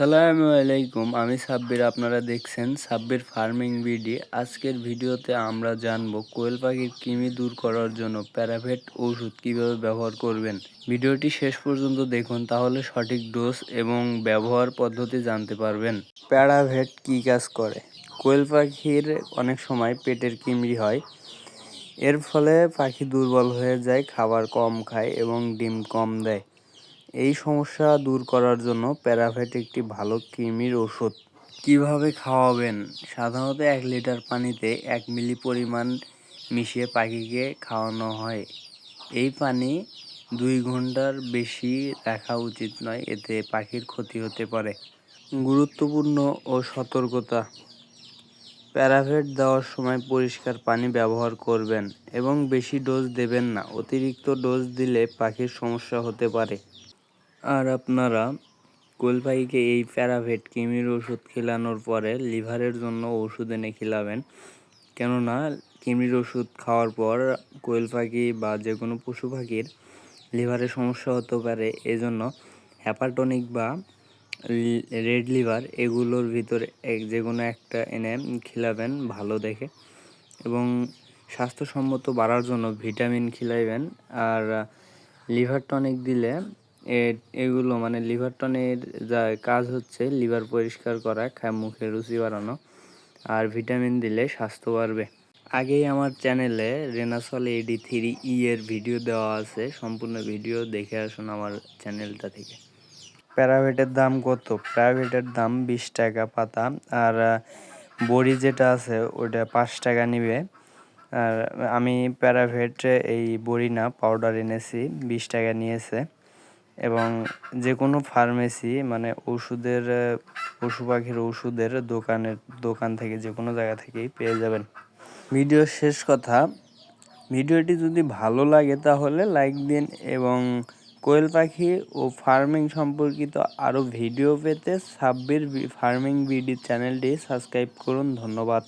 আসসালামু আলাইকুম, আমি সাব্বির। আপনারা দেখছেন সাব্বির ফার্মিং বিডি। আজকের ভিডিওতে আমরা জানব কোয়েল পাখির কৃমি দূর করার জন্য প্যারাভেট ওষুধ কিভাবে ব্যবহার করবেন। ভিডিওটি শেষ পর্যন্ত দেখুন, তাহলে সঠিক ডোজ এবং ব্যবহার পদ্ধতি জানতে পারবেন। প্যারাভেট কী কাজ করে? কোয়েল পাখির অনেক সময় পেটের কৃমি হয়, এর ফলে পাখি দুর্বল হয়ে যায়, খাবার কম খায় এবং ডিম কম দেয়। এই সমস্যা দূর করার জন্য প্যারাভেট একটি ভালো কৃমির ওষুধ। কিভাবে খাওয়াবেন? সাধারণত 1 লিটার পানিতে 1 মিলি পরিমাণ মিশিয়ে পাখিকে খাওয়ানো হয়। এই পানি 2 ঘন্টার বেশি রাখা উচিত নয়, এতে পাখির ক্ষতি হতে পারে। গুরুত্বপূর্ণ ও সতর্কতা: প্যারাভেট দেওয়ার সময় পরিষ্কার পানি ব্যবহার করবেন এবং বেশি ডোজ দেবেন না। অতিরিক্ত ডোজ দিলে পাখির সমস্যা হতে পারে। আর আপনারা কোয়েল পাখিকে এই প্যারাভেট কৃমির ওষুধ খেলানোর পরে লিভারের জন্য ওষুধ এনে খেলাবেন, কেননা কৃমির ওষুধ খাওয়ার পর কোয়েল পাখি বা যে কোনো পশু পাখির লিভারের সমস্যা হতে পারে। এজন্য হ্যাপাটনিক বা রেড লিভার এগুলোর ভিতরে যে কোনো একটা এনে খেলাবেন ভালো দেখে, এবং স্বাস্থ্যসম্মত বাড়ার জন্য ভিটামিন খিলাইবেন। আর লিভার টনিক দিলে এগুলো মানে লিভার টনিকের যা কাজ হচ্ছে লিভার পরিষ্কার করা, মুখের রুচি বাড়ানো, আর ভিটামিন দিলে স্বাস্থ্য বাড়বে। আগেই আমার চ্যানেলে রেনাসল AD3E এর ভিডিও দেওয়া আছে, সম্পূর্ণ ভিডিও দেখে আসুন আমার চ্যানেলটা থেকে। প্যারাভেটের দাম কত? প্যারাভেটের দাম 20 টাকা পাতা, আর বড়ি যেটা আছে ওটা 5 টাকা নিবে। আর আমি প্যারাভেট এই বড়ি না পাউডার এনেছি, 20 টাকা নিয়েছে। এবং যে কোনো ফার্মেসি মানে ওষুধের পশু পাখির ওষুধের দোকান থেকে যে কোনো জায়গা থেকেই পেয়ে যাবেন। ভিডিও শেষ কথা, ভিডিওটি যদি ভালো লাগে তাহলে লাইক দিন, এবং কোয়েল পাখি ও ফার্মিং সম্পর্কিত আরও ভিডিও পেতে সাব্বির ফার্মিং বিডি চ্যানেলটি সাবস্ক্রাইব করুন। ধন্যবাদ।